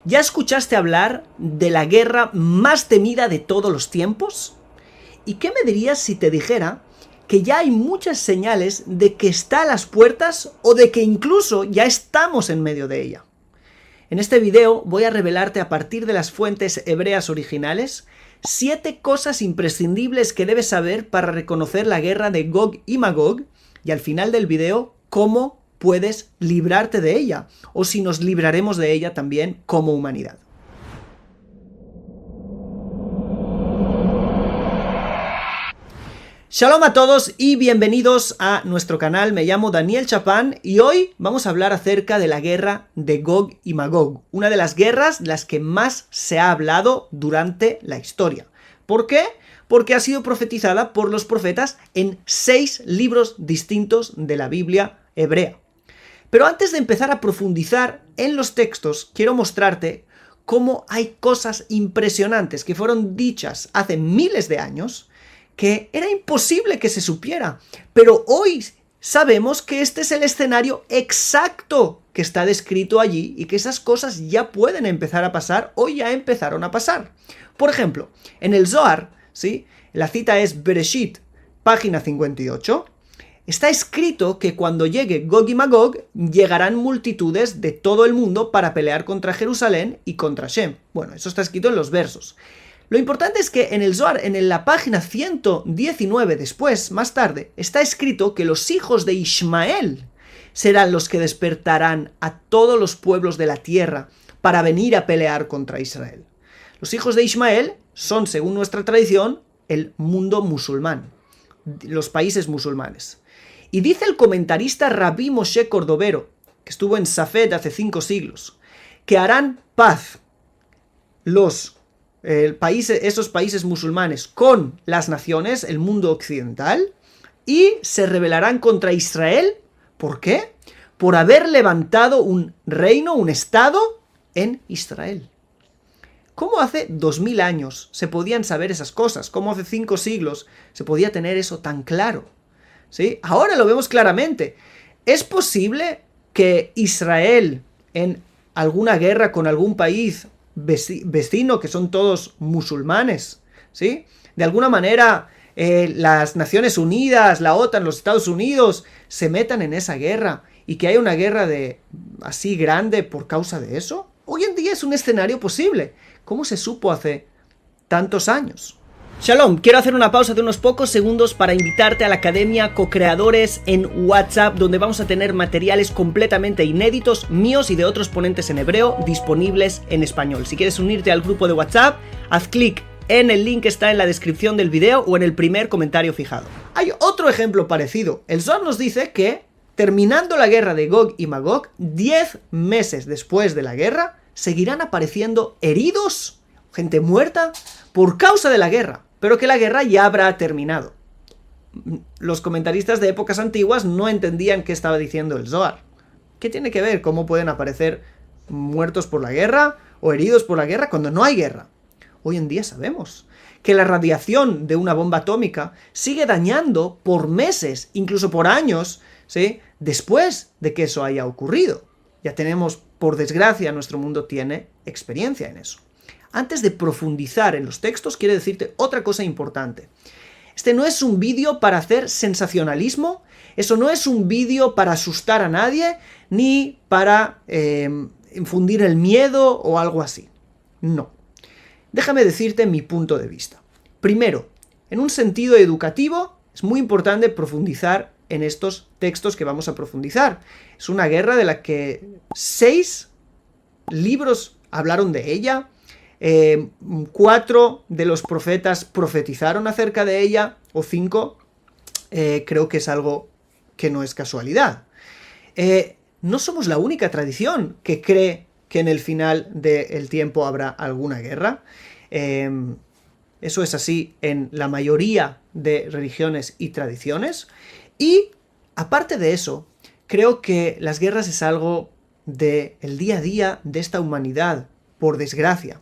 ¿Ya escuchaste hablar de la guerra más temida de todos los tiempos? ¿Y qué me dirías si te dijera que ya hay muchas señales de que está a las puertas o de que incluso ya estamos en medio de ella? En este video voy a revelarte a partir de las fuentes hebreas originales 7 cosas imprescindibles que debes saber para reconocer la guerra de Gog y Magog, y al final del video cómo puedes librarte de ella, o si nos libraremos de ella también como humanidad. Shalom a todos y bienvenidos a nuestro canal. Me llamo Daniel Chapán y hoy vamos a hablar acerca de la guerra de Gog y Magog, una de las guerras de las que más se ha hablado durante la historia. ¿Por qué? Porque ha sido profetizada por los profetas en 6 libros distintos de la Biblia hebrea. Pero antes de empezar a profundizar en los textos, quiero mostrarte cómo hay cosas impresionantes que fueron dichas hace miles de años que era imposible que se supiera, pero hoy sabemos que este es el escenario exacto que está descrito allí y que esas cosas ya pueden empezar a pasar o ya empezaron a pasar. Por ejemplo, en el Zohar, ¿sí? La cita es Bereshit, página 58, está escrito que cuando llegue Gog y Magog llegarán multitudes de todo el mundo para pelear contra Jerusalén y contra Shem. Bueno, eso está escrito en los versos. Lo importante es que en el Zohar, en la página 119 después, más tarde, está escrito que los hijos de Ismael serán los que despertarán a todos los pueblos de la tierra para venir a pelear contra Israel. Los hijos de Ismael son, según nuestra tradición, el mundo musulmán, los países musulmanes. Y dice el comentarista Rabbi Moshe Cordovero, que estuvo en Safed hace 5 siglos, que harán paz esos países musulmanes con las naciones, el mundo occidental, y se rebelarán contra Israel. ¿Por qué? Por haber levantado un reino, un estado en Israel. ¿Cómo hace 2000 años se podían saber esas cosas? ¿Cómo hace 5 siglos se podía tener eso tan claro? ¿Sí? Ahora lo vemos claramente. ¿Es posible que Israel en alguna guerra con algún país vecino, que son todos musulmanes, ¿sí? De alguna manera las Naciones Unidas, la OTAN, los Estados Unidos se metan en esa guerra y que haya una guerra así grande por causa de eso? Hoy en día es un escenario posible. ¿Cómo se supo hace tantos años? Shalom, quiero hacer una pausa de unos pocos segundos para invitarte a la Academia Co-Creadores en WhatsApp, donde vamos a tener materiales completamente inéditos, míos y de otros ponentes en hebreo, disponibles en español. Si quieres unirte al grupo de WhatsApp, haz clic en el link que está en la descripción del video o en el primer comentario fijado. Hay otro ejemplo parecido. El Zohar nos dice que, terminando la guerra de Gog y Magog, 10 meses después de la guerra, seguirán apareciendo heridos, gente muerta, por causa de la guerra, pero que la guerra ya habrá terminado. Los comentaristas de épocas antiguas no entendían qué estaba diciendo el Zohar. ¿Qué tiene que ver? ¿Cómo pueden aparecer muertos por la guerra o heridos por la guerra cuando no hay guerra? Hoy en día sabemos que la radiación de una bomba atómica sigue dañando por meses, incluso por años, ¿sí? Después de que eso haya ocurrido. Ya tenemos, por desgracia, nuestro mundo tiene experiencia en eso. Antes de profundizar en los textos, quiero decirte otra cosa importante. Este no es un vídeo para hacer sensacionalismo, eso no es un vídeo para asustar a nadie, ni para infundir el miedo o algo así. No. Déjame decirte mi punto de vista. Primero, en un sentido educativo, es muy importante profundizar en estos textos que vamos a profundizar. Es una guerra de la que 6 libros hablaron de ella. 4 de los profetas profetizaron acerca de ella, o 5, creo que es algo que no es casualidad. No somos la única tradición que cree que en el final del tiempo habrá alguna guerra. Eso es así en la mayoría de religiones y tradiciones. Y, aparte de eso, creo que las guerras es algo del día a día de esta humanidad, por desgracia.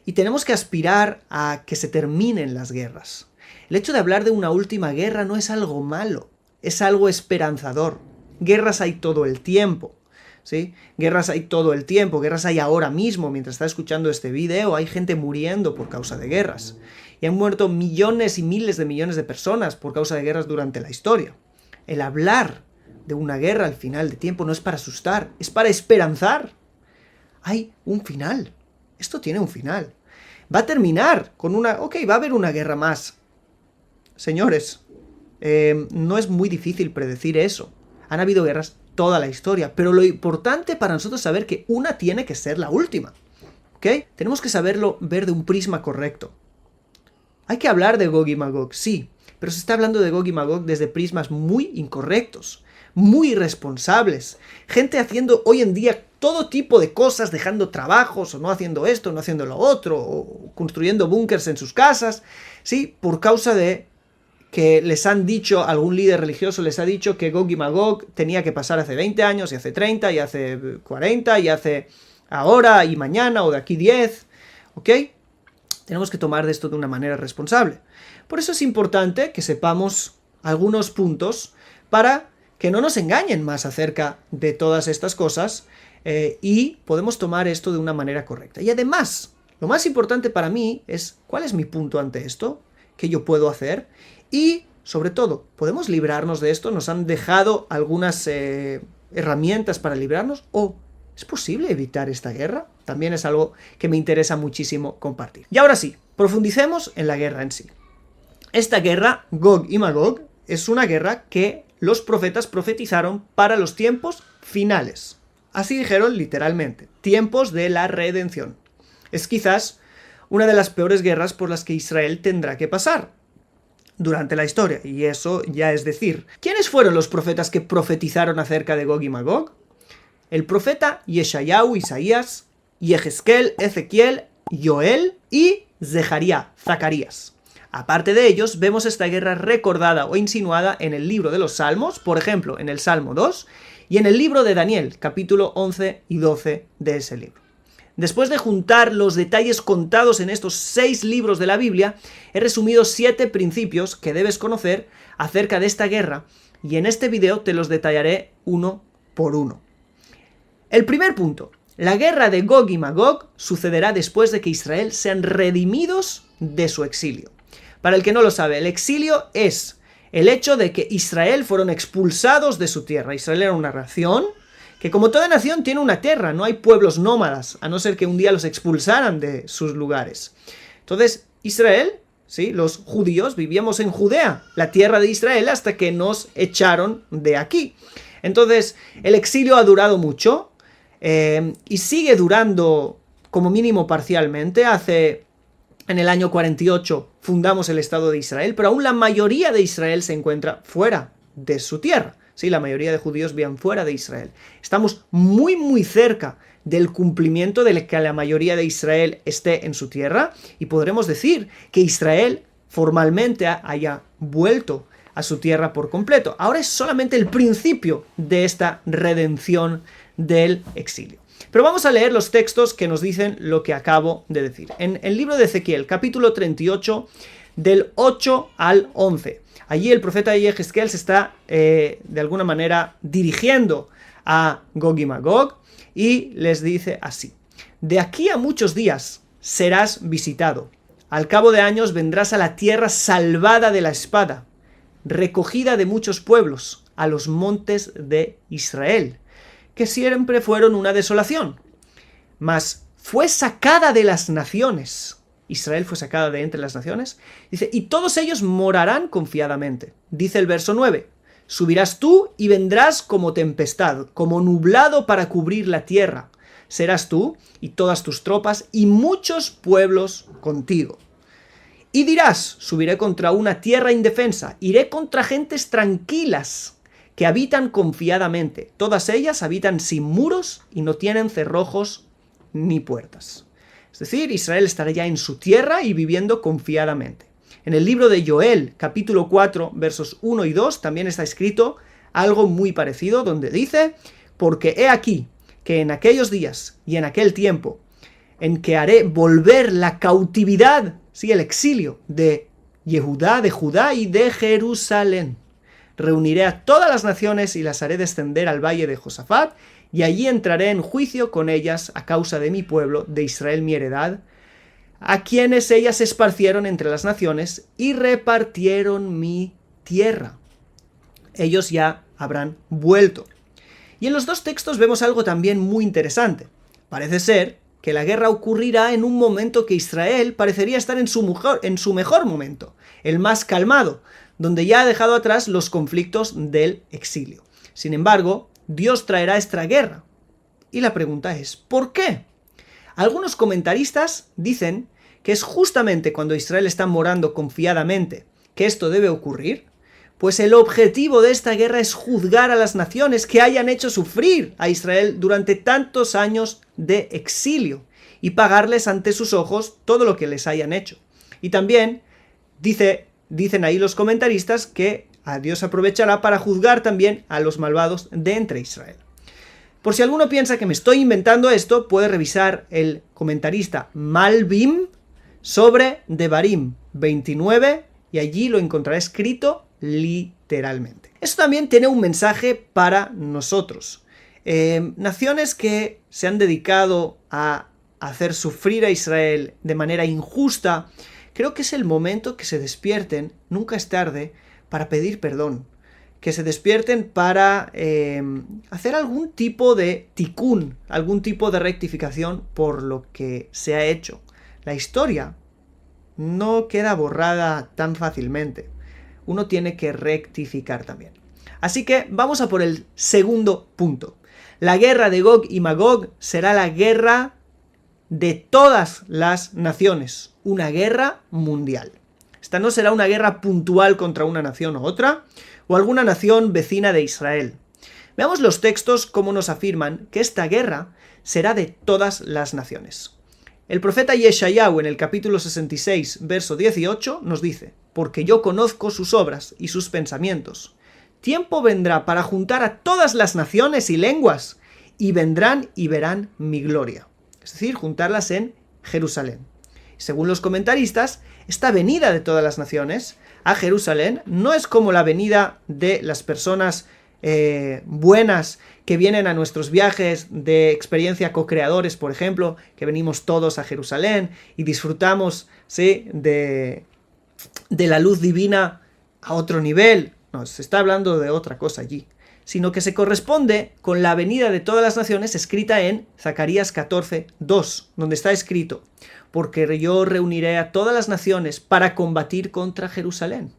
Y tenemos que aspirar a que se terminen las guerras. El hecho de hablar de una última guerra no es algo malo, es algo esperanzador. Guerras hay todo el tiempo, ¿sí? Guerras hay todo el tiempo, guerras hay ahora mismo, mientras estás escuchando este vídeo, hay gente muriendo por causa de guerras. Y han muerto millones y miles de millones de personas por causa de guerras durante la historia. El hablar de una guerra al final de tiempo no es para asustar, es para esperanzar. Hay un final. Esto tiene un final. Va a terminar con una... Ok, va a haber una guerra más. Señores, no es muy difícil predecir eso. Han habido guerras toda la historia, pero lo importante para nosotros es saber que una tiene que ser la última. ¿Ok? Tenemos que saberlo ver de un prisma correcto. Hay que hablar de Gog y Magog, sí, pero se está hablando de Gog y Magog desde prismas muy incorrectos, muy irresponsables. Gente haciendo hoy en día todo tipo de cosas, dejando trabajos, o no haciendo esto, no haciendo lo otro, o construyendo búnkers en sus casas, ¿sí? Por causa de que les han dicho, algún líder religioso les ha dicho que Gog y Magog tenía que pasar hace 20 años, y hace 30, y hace 40, y hace ahora, y mañana, o de aquí 10, ¿ok? Tenemos que tomar de esto de una manera responsable. Por eso es importante que sepamos algunos puntos para que no nos engañen más acerca de todas estas cosas y podemos tomar esto de una manera correcta. Y además, lo más importante para mí es cuál es mi punto ante esto, qué yo puedo hacer y, sobre todo, ¿podemos librarnos de esto? ¿Nos han dejado algunas herramientas para librarnos? ¿O es posible evitar esta guerra? También es algo que me interesa muchísimo compartir. Y ahora sí, profundicemos en la guerra en sí. Esta guerra, Gog y Magog, es una guerra que los profetas profetizaron para los tiempos finales. Así dijeron literalmente, tiempos de la redención. Es quizás una de las peores guerras por las que Israel tendrá que pasar durante la historia, y eso ya es decir. ¿Quiénes fueron los profetas que profetizaron acerca de Gog y Magog? El profeta Yeshayahu, Isaías, Yehezkel, Ezequiel, Joel y Zacarías. Aparte de ellos, vemos esta guerra recordada o insinuada en el libro de los Salmos, por ejemplo, en el Salmo 2, y en el libro de Daniel, capítulo 11 y 12 de ese libro. Después de juntar los detalles contados en estos 6 libros de la Biblia, he resumido 7 principios que debes conocer acerca de esta guerra, y en este video te los detallaré uno por uno. El primer punto. La guerra de Gog y Magog sucederá después de que Israel sean redimidos de su exilio. Para el que no lo sabe, el exilio es el hecho de que Israel fueron expulsados de su tierra. Israel era una nación que, como toda nación, tiene una tierra. No hay pueblos nómadas, a no ser que un día los expulsaran de sus lugares. Entonces, Israel, ¿sí? Los judíos vivíamos en Judea, la tierra de Israel, hasta que nos echaron de aquí. Entonces, el exilio ha durado mucho. Y sigue durando como mínimo parcialmente. En el año 48 fundamos el Estado de Israel, pero aún la mayoría de Israel se encuentra fuera de su tierra. Sí, la mayoría de judíos viven fuera de Israel. Estamos muy muy cerca del cumplimiento de que la mayoría de Israel esté en su tierra, y podremos decir que Israel formalmente haya vuelto a su tierra por completo. Ahora es solamente el principio de esta redención del exilio. Pero vamos a leer los textos que nos dicen lo que acabo de decir. En el libro de Ezequiel, capítulo 38, del 8 al 11. Allí el profeta Yehezkel se está, de alguna manera, dirigiendo a Gog y Magog y les dice así: de aquí a muchos días serás visitado. Al cabo de años vendrás a la tierra salvada de la espada, recogida de muchos pueblos, a los montes de Israel, que siempre fueron una desolación, mas fue sacada de las naciones. Israel fue sacada de entre las naciones. Dice, y todos ellos morarán confiadamente. Dice el verso 9, subirás tú y vendrás como tempestad, como nublado para cubrir la tierra. Serás tú y todas tus tropas y muchos pueblos contigo. Y dirás, subiré contra una tierra indefensa, iré contra gentes tranquilas, que habitan confiadamente. Todas ellas habitan sin muros y no tienen cerrojos ni puertas. Es decir, Israel estará ya en su tierra y viviendo confiadamente. En el libro de Joel, capítulo 4, versos 1 y 2, también está escrito algo muy parecido, donde dice, porque he aquí que en aquellos días y en aquel tiempo, en que haré volver la cautividad, sí, el exilio de Judá y de Jerusalén. Reuniré a todas las naciones y las haré descender al valle de Josafat, y allí entraré en juicio con ellas a causa de mi pueblo, de Israel mi heredad, a quienes ellas esparcieron entre las naciones y repartieron mi tierra. Ellos ya habrán vuelto. Y en los dos textos vemos algo también muy interesante. Parece ser que la guerra ocurrirá en un momento que Israel parecería estar en su mejor momento, el más calmado, donde ya ha dejado atrás los conflictos del exilio. Sin embargo, Dios traerá esta guerra. Y la pregunta es, ¿por qué? Algunos comentaristas dicen que es justamente cuando Israel está morando confiadamente que esto debe ocurrir, pues el objetivo de esta guerra es juzgar a las naciones que hayan hecho sufrir a Israel durante tantos años de exilio y pagarles ante sus ojos todo lo que les hayan hecho. Y también dicen ahí los comentaristas que a Dios aprovechará para juzgar también a los malvados de entre Israel. Por si alguno piensa que me estoy inventando esto, puede revisar el comentarista Malbim sobre Devarim 29 y allí lo encontrará escrito literalmente. Esto también tiene un mensaje para nosotros. Naciones que se han dedicado a hacer sufrir a Israel de manera injusta, creo que es el momento que se despierten, nunca es tarde, para pedir perdón. Que se despierten para hacer algún tipo de tikún, algún tipo de rectificación por lo que se ha hecho. La historia no queda borrada tan fácilmente. Uno tiene que rectificar también. Así que vamos a por el segundo punto. La guerra de Gog y Magog será la guerra de todas las naciones. Una guerra mundial. Esta no será una guerra puntual contra una nación u otra, o alguna nación vecina de Israel. Veamos los textos cómo nos afirman que esta guerra será de todas las naciones. El profeta Yeshayahu en el capítulo 66, verso 18, nos dice: porque yo conozco sus obras y sus pensamientos. Tiempo vendrá para juntar a todas las naciones y lenguas, y vendrán y verán mi gloria. Es decir, juntarlas en Jerusalén. Según los comentaristas, esta venida de todas las naciones a Jerusalén no es como la venida de las personas buenas que vienen a nuestros viajes de experiencia co-creadores, por ejemplo, que venimos todos a Jerusalén y disfrutamos, ¿sí?, de la luz divina a otro nivel. No, se está hablando de otra cosa allí, sino que se corresponde con la venida de todas las naciones escrita en Zacarías 14, 2, donde está escrito: porque yo reuniré a todas las naciones para combatir contra Jerusalén.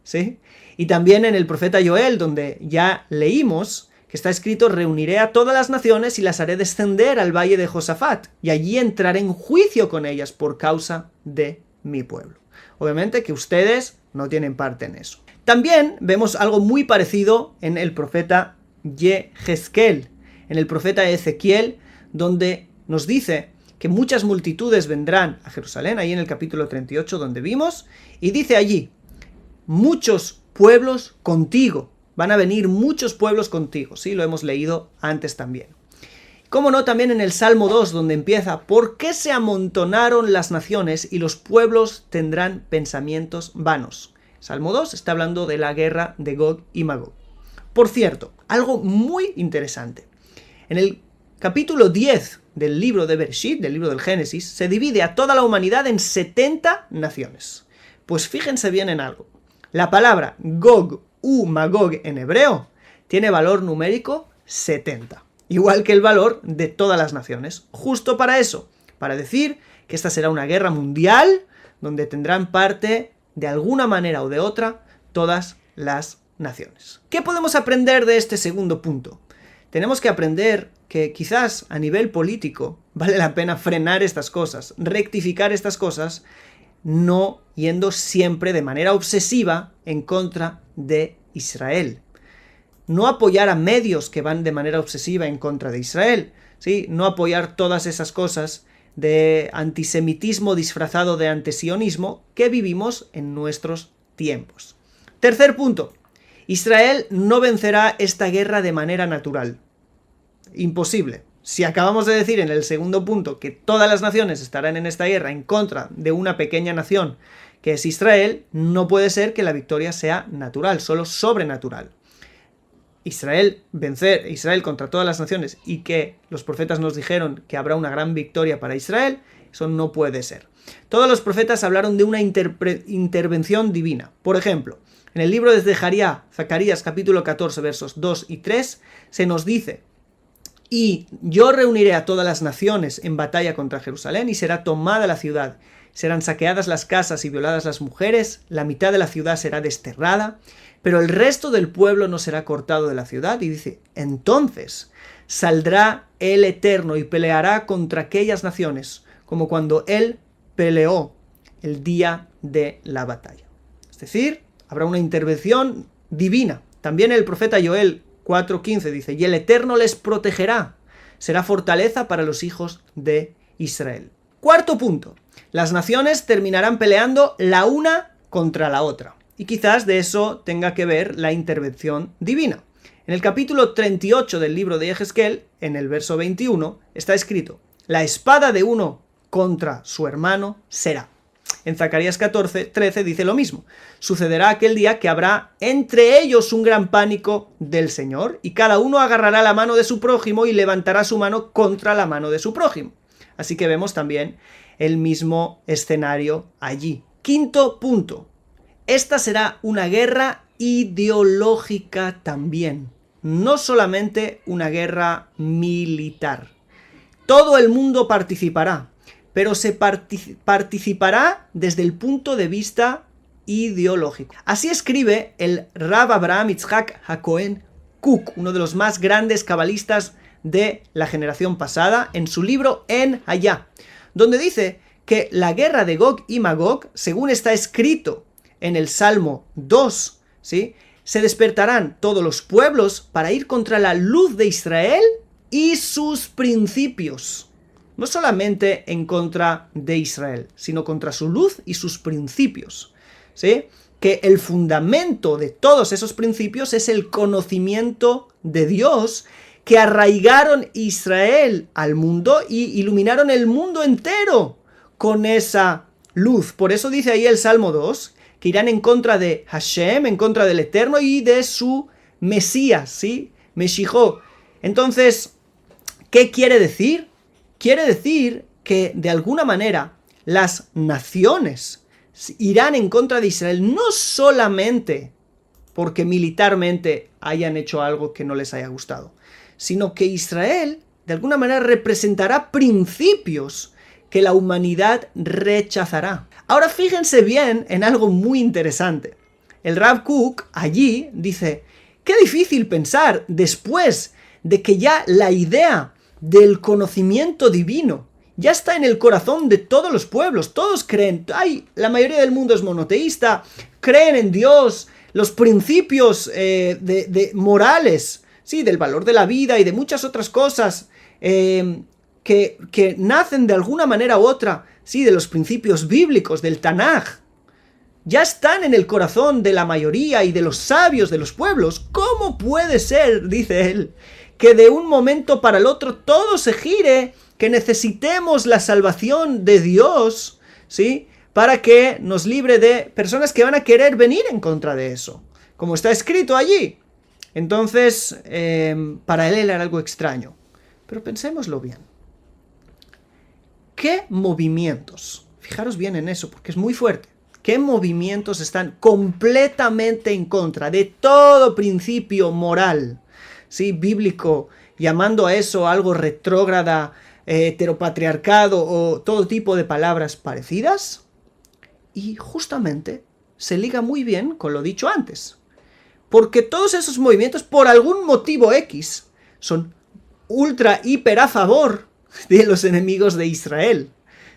¿Sí? Y también en el profeta Joel, donde ya leímos que está escrito: reuniré a todas las naciones y las haré descender al valle de Josafat, y allí entraré en juicio con ellas por causa de mi pueblo. Obviamente que ustedes no tienen parte en eso. También vemos algo muy parecido en el profeta Yehezkel, en el profeta Ezequiel, donde nos dice que muchas multitudes vendrán a Jerusalén, ahí en el capítulo 38 donde vimos, y dice allí: muchos pueblos contigo, van a venir muchos pueblos contigo, sí, lo hemos leído antes también. Cómo no, también en el Salmo 2, donde empieza: ¿por qué se amontonaron las naciones y los pueblos tendrán pensamientos vanos? Salmo 2 está hablando de la guerra de Gog y Magog. Por cierto, algo muy interesante. En el capítulo 10 del libro de Bereshit, del libro del Génesis, se divide a toda la humanidad en 70 naciones. Pues fíjense bien en algo. La palabra Gog u Magog en hebreo tiene valor numérico 70. Igual que el valor de todas las naciones. Justo para eso. Para decir que esta será una guerra mundial donde tendrán parte de alguna manera o de otra todas las naciones. ¿Qué podemos aprender de este segundo punto? Tenemos que aprender que quizás a nivel político vale la pena frenar estas cosas, rectificar estas cosas, no yendo siempre de manera obsesiva en contra de Israel. No apoyar a medios que van de manera obsesiva en contra de Israel, ¿sí? No apoyar todas esas cosas de antisemitismo disfrazado de antisionismo que vivimos en nuestros tiempos. Tercer punto. Israel no vencerá esta guerra de manera natural. Imposible. Si acabamos de decir en el segundo punto que todas las naciones estarán en esta guerra en contra de una pequeña nación que es Israel, no puede ser que la victoria sea natural, solo sobrenatural. Israel contra todas las naciones y que los profetas nos dijeron que habrá una gran victoria para Israel, eso no puede ser. Todos los profetas hablaron de una intervención divina. Por ejemplo, en el libro de Zacarías capítulo 14 versos 2 y 3 se nos dice: y yo reuniré a todas las naciones en batalla contra Jerusalén y será tomada la ciudad. Serán saqueadas las casas y violadas las mujeres, la mitad de la ciudad será desterrada, pero el resto del pueblo no será cortado de la ciudad. Y dice, entonces saldrá el Eterno y peleará contra aquellas naciones, como cuando él peleó el día de la batalla. Es decir, habrá una intervención divina. También el profeta Joel 4:15 dice, y el Eterno les protegerá, será fortaleza para los hijos de Israel. Cuarto punto, las naciones terminarán peleando la una contra la otra. Y quizás de eso tenga que ver la intervención divina. En el capítulo 38 del libro de Yehezkel, en el verso 21, está escrito, la espada de uno contra su hermano será. En Zacarías 14:13 dice lo mismo. Sucederá aquel día que habrá entre ellos un gran pánico del Señor, y cada uno agarrará la mano de su prójimo y levantará su mano contra la mano de su prójimo. Así que vemos también el mismo escenario allí. Quinto punto. Esta será una guerra ideológica también, no solamente una guerra militar. Todo el mundo participará, pero se participará desde el punto de vista ideológico. Así escribe el Rav Abraham Yitzhak HaKohen Kook, uno de los más grandes cabalistas de la generación pasada, en su libro En Hayá, donde dice que la guerra de Gog y Magog, según está escrito en el Salmo 2, ¿sí?, se despertarán todos los pueblos para ir contra la luz de Israel y sus principios. No solamente en contra de Israel, sino contra su luz y sus principios, ¿sí? Que el fundamento de todos esos principios es el conocimiento de Dios, que arraigaron Israel al mundo y iluminaron el mundo entero con esa luz. Por eso dice ahí el Salmo 2, que irán en contra de Hashem, en contra del Eterno y de su Mesías, ¿sí? Meshijó. Entonces, ¿qué quiere decir? Quiere decir que, de alguna manera, las naciones irán en contra de Israel, no solamente porque militarmente hayan hecho algo que no les haya gustado, sino que Israel, de alguna manera, representará principios que la humanidad rechazará. Ahora fíjense bien en algo muy interesante. El Rav Kook allí dice, qué difícil pensar después de que ya la idea del conocimiento divino ya está en el corazón de todos los pueblos. Todos creen, la mayoría del mundo es monoteísta, creen en Dios, los principios morales, sí, del valor de la vida y de muchas otras cosas que nacen de alguna manera u otra, sí, de los principios bíblicos, del Tanaj, ya están en el corazón de la mayoría y de los sabios de los pueblos. ¿Cómo puede ser, dice él, que de un momento para el otro todo se gire, que necesitemos la salvación de Dios, ¿sí?, para que nos libre de personas que van a querer venir en contra de eso, como está escrito allí? Entonces, para él era algo extraño. Pero pensémoslo bien. ¿Qué movimientos? Fijaros bien en eso, porque es muy fuerte. ¿Qué movimientos están completamente en contra de todo principio moral, ¿sí?, bíblico, llamando a eso algo retrógrada, heteropatriarcado o todo tipo de palabras parecidas? Y justamente se liga muy bien con lo dicho antes. Porque todos esos movimientos, por algún motivo X, son ultra, hiper a favor de los enemigos de Israel,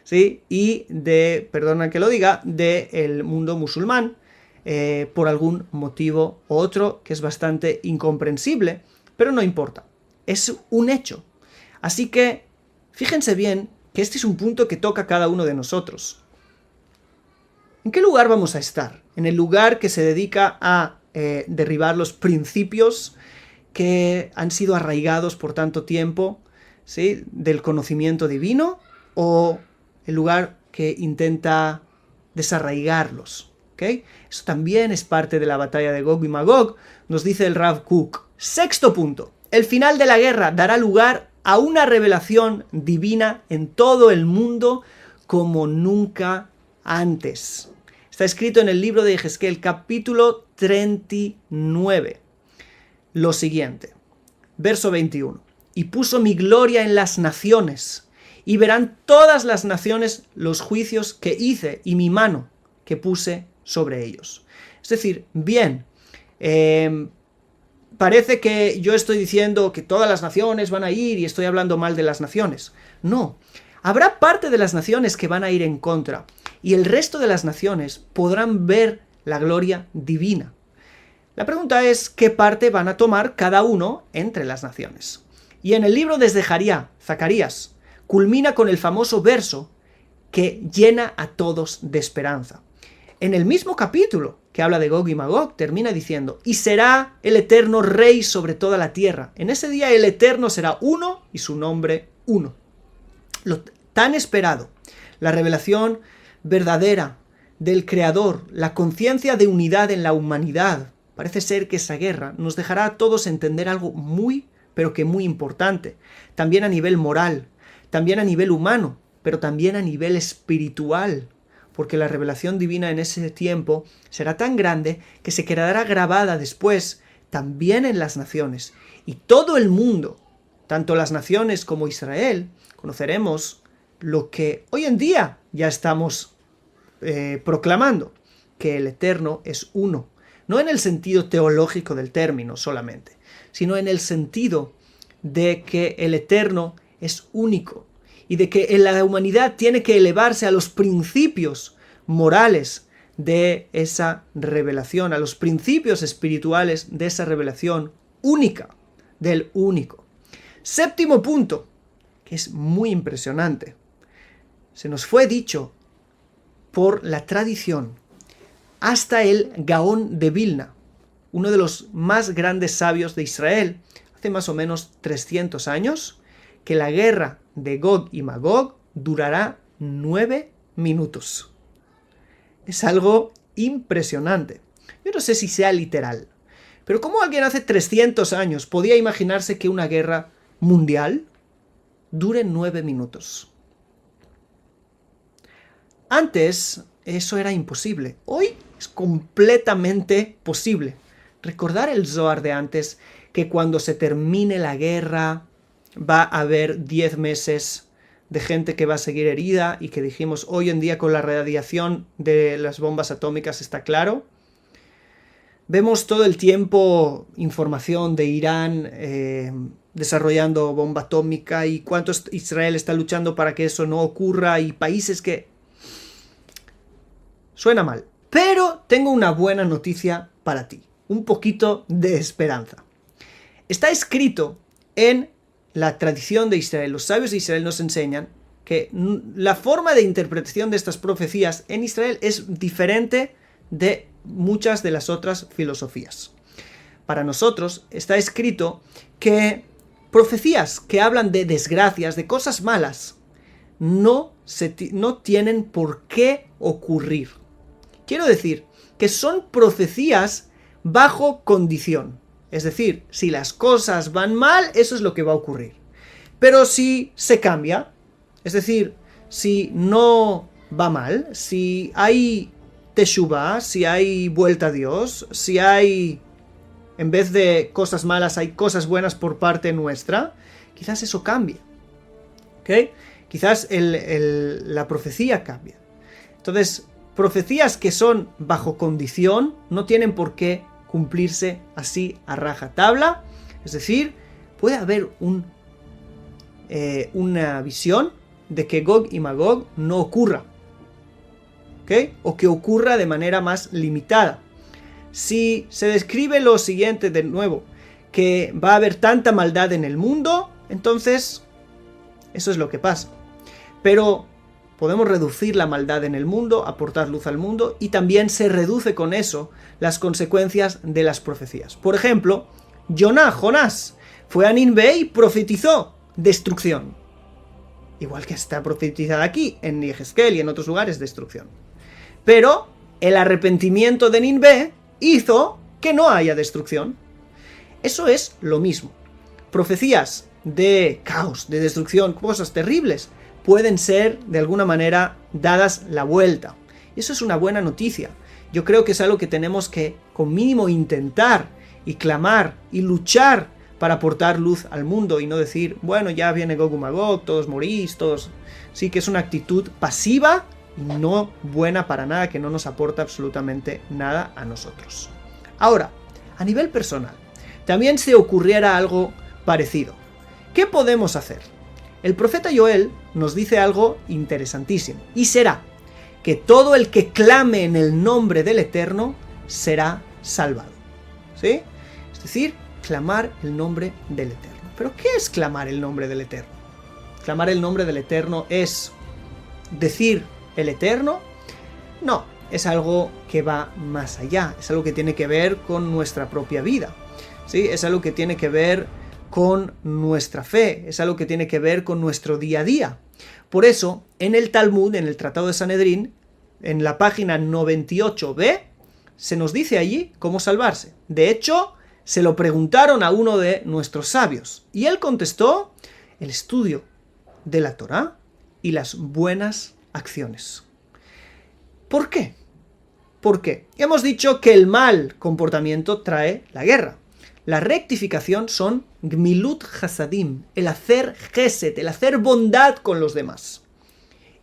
¿sí? Y perdona que lo diga, del mundo musulmán, por algún motivo u otro que es bastante incomprensible, pero no importa, es un hecho. Así que fíjense bien que este es un punto que toca a cada uno de nosotros. ¿En qué lugar vamos a estar? ¿En el lugar que se dedica a derribar los principios que han sido arraigados por tanto tiempo, ¿sí?, del conocimiento divino, o el lugar que intenta desarraigarlos? ¿Okay? Eso también es parte de la batalla de Gog y Magog, nos dice el Rav Kook. Sexto punto. El final de la guerra dará lugar a una revelación divina en todo el mundo como nunca antes. Está escrito en el libro de Ezequiel, capítulo 39. Lo siguiente. Verso 21. Y puso mi gloria en las naciones, y verán todas las naciones los juicios que hice y mi mano que puse sobre ellos. Es decir, bien, parece que yo estoy diciendo que todas las naciones van a ir y estoy hablando mal de las naciones. No, habrá parte de las naciones que van a ir en contra y el resto de las naciones podrán ver la gloria divina. La pregunta es qué parte van a tomar cada uno entre las naciones. Y en el libro de Zacarías, culmina con el famoso verso que llena a todos de esperanza. En el mismo capítulo que habla de Gog y Magog, termina diciendo, y será el Eterno Rey sobre toda la tierra. En ese día el Eterno será uno y su nombre uno. Lo tan esperado, la revelación verdadera del Creador, la conciencia de unidad en la humanidad. Parece ser que esa guerra nos dejará a todos entender algo muy, pero que muy importante. También a nivel moral, también a nivel humano, pero también a nivel espiritual. Porque la revelación divina en ese tiempo será tan grande que se quedará grabada después también en las naciones. Y todo el mundo, tanto las naciones como Israel, conoceremos lo que hoy en día ya estamos proclamando, que el Eterno es uno. No en el sentido teológico del término solamente, sino en el sentido de que el Eterno es único y de que la humanidad tiene que elevarse a los principios morales de esa revelación, a los principios espirituales de esa revelación única, del único. Séptimo punto, que es muy impresionante. Se nos fue dicho por la tradición hasta el Gaón de Vilna, uno de los más grandes sabios de Israel, hace más o menos 300 años, que la guerra de Gog y Magog durará 9 minutos. Es algo impresionante. Yo no sé si sea literal, pero ¿cómo alguien hace 300 años podía imaginarse que una guerra mundial dure 9 minutos? Antes eso era imposible. Hoy es completamente posible. Recordar el Zohar de antes, que cuando se termine la guerra va a haber 10 meses de gente que va a seguir herida y que dijimos hoy en día con la radiación de las bombas atómicas está claro. Vemos todo el tiempo información de Irán desarrollando bomba atómica y cuánto Israel está luchando para que eso no ocurra y países que... Suena mal, pero tengo una buena noticia para ti, un poquito de esperanza. Está escrito en la tradición de Israel, los sabios de Israel nos enseñan que la forma de interpretación de estas profecías en Israel es diferente de muchas de las otras filosofías. Para nosotros está escrito que profecías que hablan de desgracias, de cosas malas, no tienen por qué ocurrir. Quiero decir que son profecías bajo condición. Es decir, si las cosas van mal, eso es lo que va a ocurrir. Pero si se cambia, es decir, si no va mal, si hay teshuvah, si hay vuelta a Dios, si hay, en vez de cosas malas, hay cosas buenas por parte nuestra, quizás eso cambie. ¿Ok? Quizás la profecía cambia. Entonces, profecías que son bajo condición no tienen por qué cumplirse así a rajatabla. Es decir, puede haber una visión de que Gog y Magog no ocurra, ¿ok? O que ocurra de manera más limitada. Si se describe lo siguiente de nuevo, que va a haber tanta maldad en el mundo, entonces eso es lo que pasa. Pero podemos reducir la maldad en el mundo, aportar luz al mundo, y también se reduce con eso las consecuencias de las profecías. Por ejemplo, Jonás fue a Nínive y profetizó destrucción. Igual que está profetizada aquí, en Ezequiel y en otros lugares, destrucción. Pero el arrepentimiento de Nínive hizo que no haya destrucción. Eso es lo mismo. Profecías de caos, de destrucción, cosas terribles, pueden ser de alguna manera dadas la vuelta. Y eso es una buena noticia. Yo creo que es algo que tenemos que, con mínimo, intentar y clamar y luchar para aportar luz al mundo y no decir, bueno, ya viene Gog y Magog, todos morís, todos... Sí que es una actitud pasiva y no buena para nada, que no nos aporta absolutamente nada a nosotros. Ahora, a nivel personal, también se ocurriera algo parecido. ¿Qué podemos hacer? El profeta Joel nos dice algo interesantísimo, y será que todo el que clame en el nombre del Eterno será salvado. ¿Sí? Es decir, clamar el nombre del Eterno. ¿Pero qué es clamar el nombre del Eterno? ¿Clamar el nombre del Eterno es decir el Eterno? No, es algo que va más allá, es algo que tiene que ver con nuestra propia vida. ¿Sí? Es algo que tiene que ver con nuestra fe, es algo que tiene que ver con nuestro día a día. Por eso, en el Talmud, en el Tratado de Sanedrín, en la página 98b, se nos dice allí cómo salvarse. De hecho, se lo preguntaron a uno de nuestros sabios, y él contestó: el estudio de la Torá y las buenas acciones. ¿Por qué? ¿Por qué? Hemos dicho que el mal comportamiento trae la guerra. La rectificación son gmilut hasadim, el hacer gesed, el hacer bondad con los demás.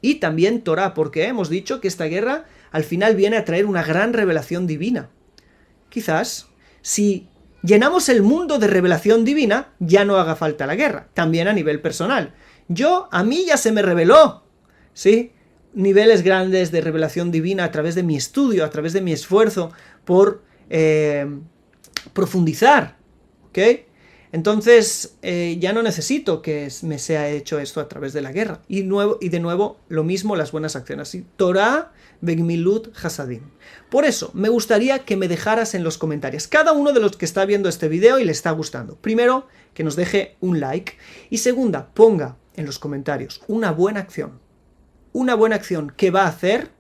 Y también Torah, porque hemos dicho que esta guerra al final viene a traer una gran revelación divina. Quizás, si llenamos el mundo de revelación divina, ya no haga falta la guerra, también a nivel personal. A mí ya se me reveló, ¿sí? Niveles grandes de revelación divina a través de mi estudio, a través de mi esfuerzo por profundizar, ¿ok? Entonces ya no necesito que me sea hecho esto a través de la guerra. Y de nuevo, lo mismo las buenas acciones. ¿Sí? Torah begmilut hasadim. Por eso, me gustaría que me dejaras en los comentarios, cada uno de los que está viendo este video y le está gustando. Primero, que nos deje un like. Y segunda, ponga en los comentarios una buena acción. Una buena acción que va a hacer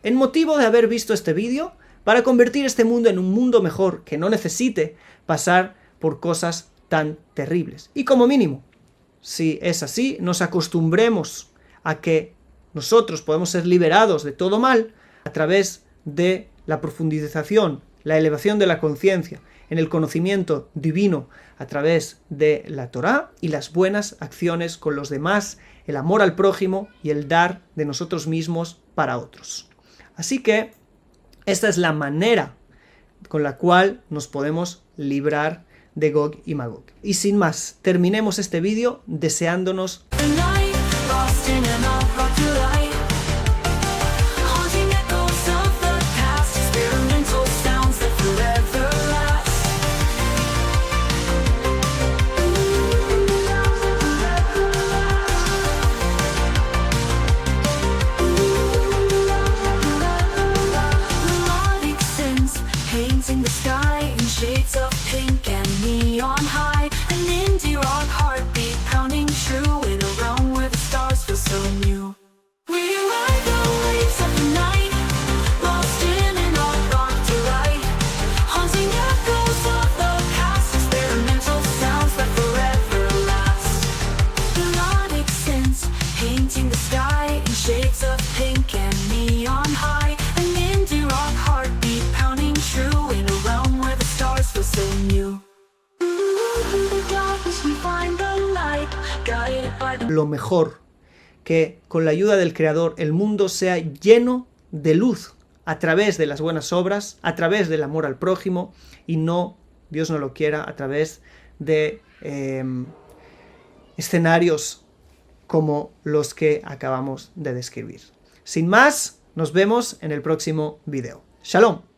en motivo de haber visto este vídeo para convertir este mundo en un mundo mejor, que no necesite pasar por cosas tan terribles. Y como mínimo, si es así, nos acostumbremos a que nosotros podemos ser liberados de todo mal a través de la profundización, la elevación de la conciencia, en el conocimiento divino a través de la Torá y las buenas acciones con los demás, el amor al prójimo y el dar de nosotros mismos para otros. Así que esta es la manera con la cual nos podemos librar de Gog y Magog. Y sin más, terminemos este vídeo deseándonos lo mejor, que con la ayuda del Creador el mundo sea lleno de luz a través de las buenas obras, a través del amor al prójimo y no, Dios no lo quiera, a través de escenarios como los que acabamos de describir. Sin más, nos vemos en el próximo video. ¡Shalom!